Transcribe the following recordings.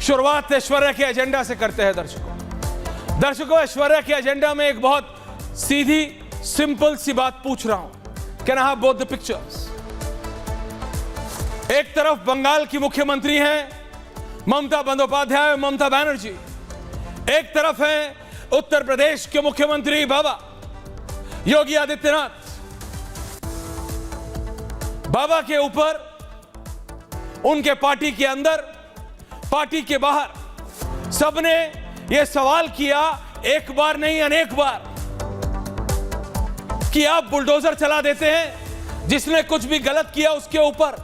शुरुआत ऐश्वर्या के एजेंडा से करते हैं। दर्शकों, ऐश्वर्या के एजेंडा में एक बहुत सीधी सिंपल सी बात पूछ रहा हूं। Can I have both the pictures? एक तरफ बंगाल की मुख्यमंत्री हैं ममता बंदोपाध्याय, ममता बनर्जी। एक तरफ है उत्तर प्रदेश के मुख्यमंत्री बाबा योगी आदित्यनाथ। बाबा के ऊपर, उनके पार्टी के अंदर, पार्टी के बाहर सबने यह सवाल किया, एक बार नहीं अनेक बार, कि आप बुलडोजर चला देते हैं जिसने कुछ भी गलत किया उसके ऊपर।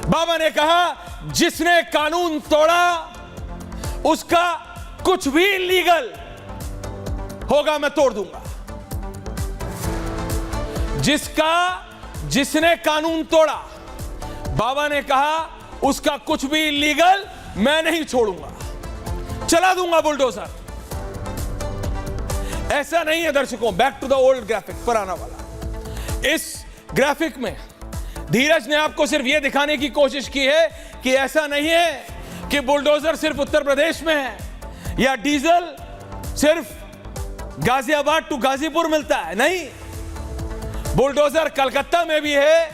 बाबा ने कहा जिसने कानून तोड़ा उसका कुछ भी लीगल होगा मैं तोड़ दूंगा। जिसने कानून तोड़ा, बाबा ने कहा उसका कुछ भी लीगल मैं नहीं छोड़ूंगा, चला दूंगा बुलडोजर। ऐसा नहीं है दर्शकों, back to the old graphic पर आना वाला। इस ग्राफिक में धीरज ने आपको सिर्फ यह दिखाने की कोशिश की है कि ऐसा नहीं है कि बुलडोजर सिर्फ उत्तर प्रदेश में है या डीजल सिर्फ गाजियाबाद टू गाजीपुर मिलता है। नहीं, बुलडोजर कलकत्ता में भी है,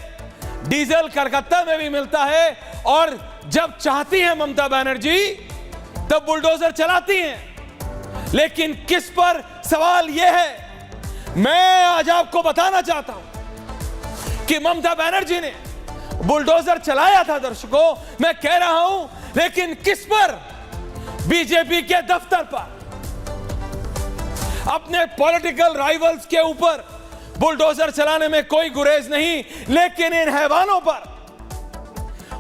डीजल कलकत्ता में भी मिलता है, और जब चाहती हैं ममता बनर्जी तब बुलडोजर चलाती हैं। लेकिन किस पर सवाल यह है, मैं आज आपको बताना चाहता हूं कि ममता बनर्जी ने बुलडोजर चलाया था दर्शकों, मैं कह रहा हूं, लेकिन किस पर? बीजेपी के दफ्तर पर, अपने पॉलिटिकल राइवल्स के ऊपर बुलडोजर चलाने में कोई गुरेज नहीं। लेकिन इन हैवानों पर,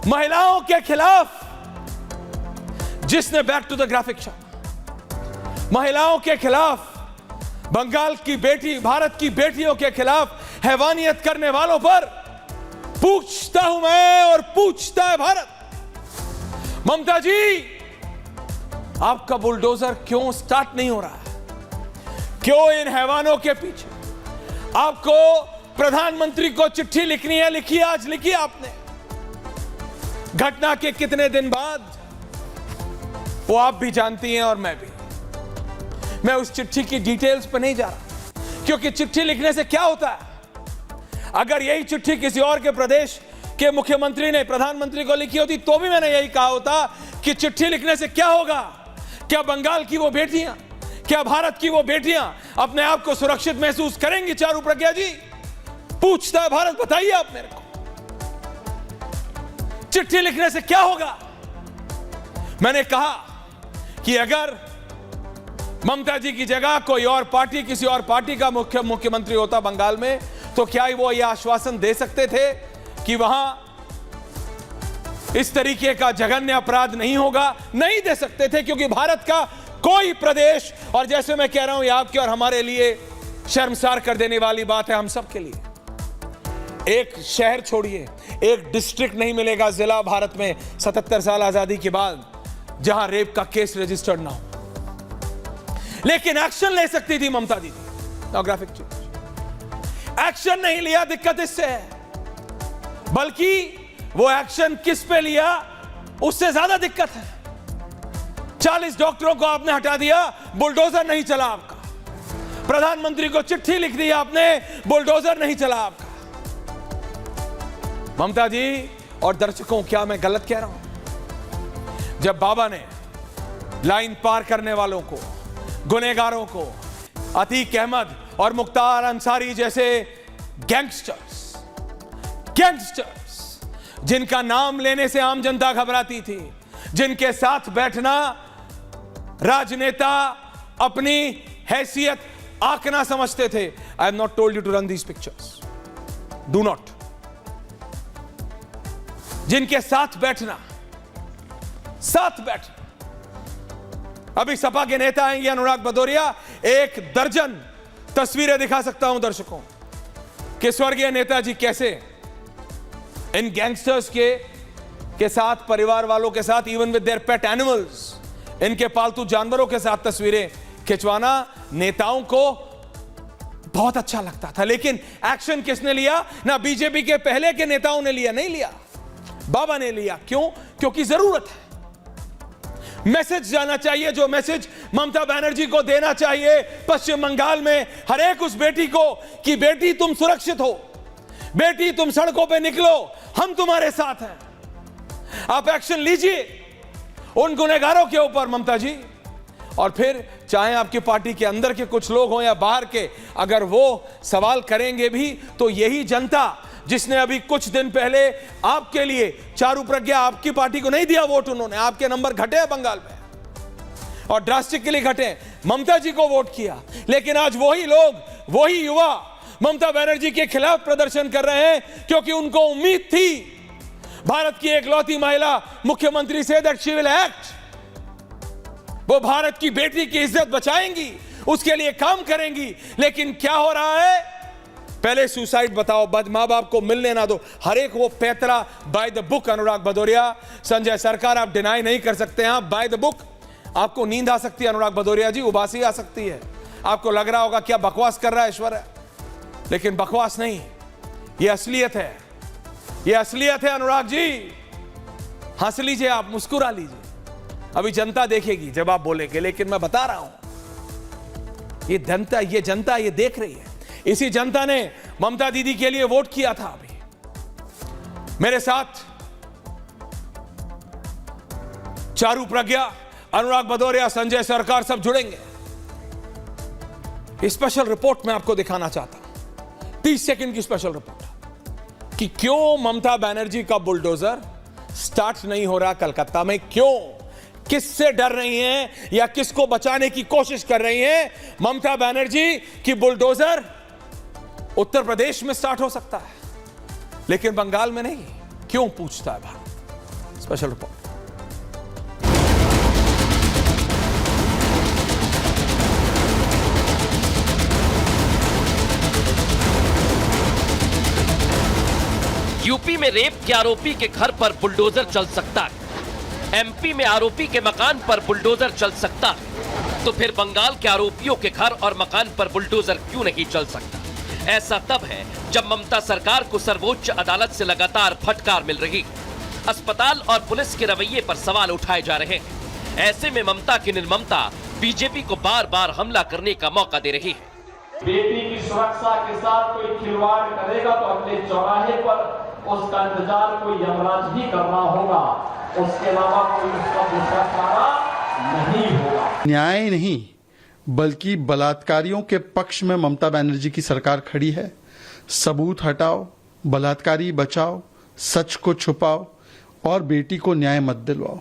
महिलाओं के खिलाफ, जिसने back to the graphic show, महिलाओं के खिलाफ, बंगाल की बेटी, भारत की बेटियों के खिलाफ हैवानियत करने वालों पर पूछता हूं मैं और पूछता है भारत, ममता जी आपका बुलडोजर क्यों स्टार्ट नहीं हो रहा है? क्यों इन हैवानों के पीछे? आपको प्रधानमंत्री को चिट्ठी लिखनी है, लिखी, आज लिखी आपने। घटना के कितने दिन बाद, वो आप भी जानती हैं और मैं भी। मैं उस चिट्ठी की डिटेल्स पर नहीं जा रहा, क्योंकि चिट्ठी लिखने से क्या होता है? अगर यही चिट्ठी किसी और के प्रदेश के मुख्यमंत्री ने प्रधानमंत्री को लिखी होती तो भी मैंने यही कहा होता कि चिट्ठी लिखने से क्या होगा? क्या बंगाल की वो बेटियां, क्या भारत की वो बेटियां अपने आप को सुरक्षित महसूस करेंगी? चारू प्रज्ञा जी पूछता है भारत, बताइए आप मेरे को, चिट्ठी लिखने से क्या होगा? मैंने कहा कि अगर ममता जी की जगह कोई और पार्टी, किसी और पार्टी का मुख्यमंत्री होता बंगाल में, तो क्या वो यह आश्वासन दे सकते थे कि वहां इस तरीके का जघन्य अपराध नहीं होगा? नहीं दे सकते थे, क्योंकि भारत का कोई प्रदेश, और जैसे मैं कह रहा हूं, ये आपके और हमारे लिए शर्मसार कर देने वाली बात है, हम सब के लिए। एक शहर छोड़िए, एक डिस्ट्रिक्ट नहीं मिलेगा जिला भारत में 77 साल आजादी के बाद जहां रेप का केस रजिस्टर्ड ना हो। लेकिन एक्शन ले सकती थी ममता दीदी। ग्राफिक एक्शन नहीं लिया, दिक्कत इससे है। बल्कि वो एक्शन किस पे लिया, उससे ज्यादा दिक्कत है। 40 डॉक्टरों को आपने हटा दिया, बुलडोजर नहीं चला आपका। प्रधानमंत्री को चिट्ठी लिख दी आपने, बुलडोजर नहीं चला आपका। ममता जी और दर्शकों, क्या मैं गलत कह रहा हूं? जब बाबा ने लाइन पार करने वालों को, गुनहगारों को, अतीक अहमद और मुख्तार अंसारी जैसे गैंगस्टर्स जिनका नाम लेने से आम जनता घबराती थी, जिनके साथ बैठना राजनेता अपनी हैसियत आंकना समझते थे। I have not told you to run these pictures, do not. जिनके साथ बैठना, अभी सपा के नेता आएंगे अनुराग भदौरिया, 1 दर्जन तस्वीरें दिखा सकता हूं दर्शकों कि स्वर्गीय नेताजी कैसे इन गैंगस्टर्स के साथ, परिवार वालों के साथ, even with their pet animals, इनके पालतू जानवरों के साथ तस्वीरें खिंचवाना नेताओं को बहुत अच्छा लगता था। लेकिन एक्शन किसने लिया? ना बीजेपी के पहले के नेताओं ने लिया, नहीं लिया, बाबा ने लिया। क्यों? क्योंकि जरूरत है। मैसेज जाना चाहिए, जो मैसेज ममता बनर्जी को देना चाहिए पश्चिम बंगाल में हर एक उस बेटी को कि बेटी तुम सुरक्षित हो, बेटी तुम सड़कों पे निकलो, हम तुम्हारे साथ हैं। आप एक्शन लीजिए उन गुनहगारों के ऊपर ममता जी। और फिर चाहे आपकी पार्टी के अंदर के कुछ लोग हों या बाहर के, अगर वो सवाल करेंगे भी तो यही जनता जिसने अभी कुछ दिन पहले आपके लिए चारू प्रज्ञा, आपकी पार्टी को नहीं दिया वोट, उन्होंने आपके नंबर घटे हैं बंगाल में और ड्रास्टिकली घटे, ममता जी को वोट किया। लेकिन आज वही लोग, वही युवा ममता बनर्जी के खिलाफ प्रदर्शन कर रहे हैं क्योंकि उनको उम्मीद थी भारत की एकलौती महिला मुख्यमंत्री say that she will act, वो भारत की बेटी की इज्जत बचाएंगी, उसके लिए काम करेंगी। लेकिन क्या हो रहा है? पहले सुसाइड बताओ, मां बाप को मिलने ना दो, हर एक वो पैतरा बाय द बुक। अनुराग भदौरिया, संजय सरकार, आप डिनाई नहीं कर सकते हैं, बाय द बुक। आपको नींद आ सकती है अनुराग भदौरिया जी, उबासी आ सकती है, आपको लग रहा होगा क्या बकवास कर रहा है ईश्वर है, लेकिन बकवास नहीं, ये असलियत है, ये असलियत है अनुराग जी। हंस लीजिए आप, मुस्कुरा लीजिए, अभी जनता देखेगी जब आप बोलेंगे। लेकिन मैं बता रहा हूं, ये जनता ये देख रही है। इसी जनता ने ममता दीदी के लिए वोट किया था। अभी मेरे साथ चारू प्रज्ञा, अनुराग भदौरिया, संजय सरकार सब जुड़ेंगे। स्पेशल रिपोर्ट मैं आपको दिखाना चाहता हूं, 30 सेकंड की स्पेशल रिपोर्ट कि क्यों ममता बनर्जी का बुलडोजर स्टार्ट नहीं हो रहा कलकत्ता में, क्यों, किससे डर रही हैं या किसको बचाने की कोशिश कर रही हैं। ममता बनर्जी की बुलडोजर उत्तर प्रदेश में स्टार्ट हो सकता है लेकिन बंगाल में नहीं, क्यों, पूछता है भारत। Special report. यूपी में रेप के आरोपी के घर पर बुलडोजर चल सकता है, एमपी में आरोपी के मकान पर बुलडोजर चल सकता है, तो फिर बंगाल के आरोपियों के घर और मकान पर बुलडोजर क्यों नहीं चल सकता? ऐसा तब है जब ममता सरकार को सर्वोच्च अदालत से लगातार फटकार मिल रही है। अस्पताल और पुलिस के रवैये पर सवाल उठाए जा रहे हैं। ऐसे में ममता की निर्ममता बीजेपी को बार बार हमला करने का मौका दे रही है। बेटी की सुरक्षा के साथ कोई खिलवाड़ करेगा तो अगले चौराहे पर उसका इंतजार कोई यमराज ही करना होगा, उसके अलावा कोई उसका दूसरा चारा नहीं होगा। न्याय नहीं बल्कि बलात्कारियों के पक्ष में ममता बनर्जी की सरकार खड़ी है। सबूत हटाओ, बलात्कारी बचाओ, सच को छुपाओ और बेटी को न्याय मत दिलवाओ।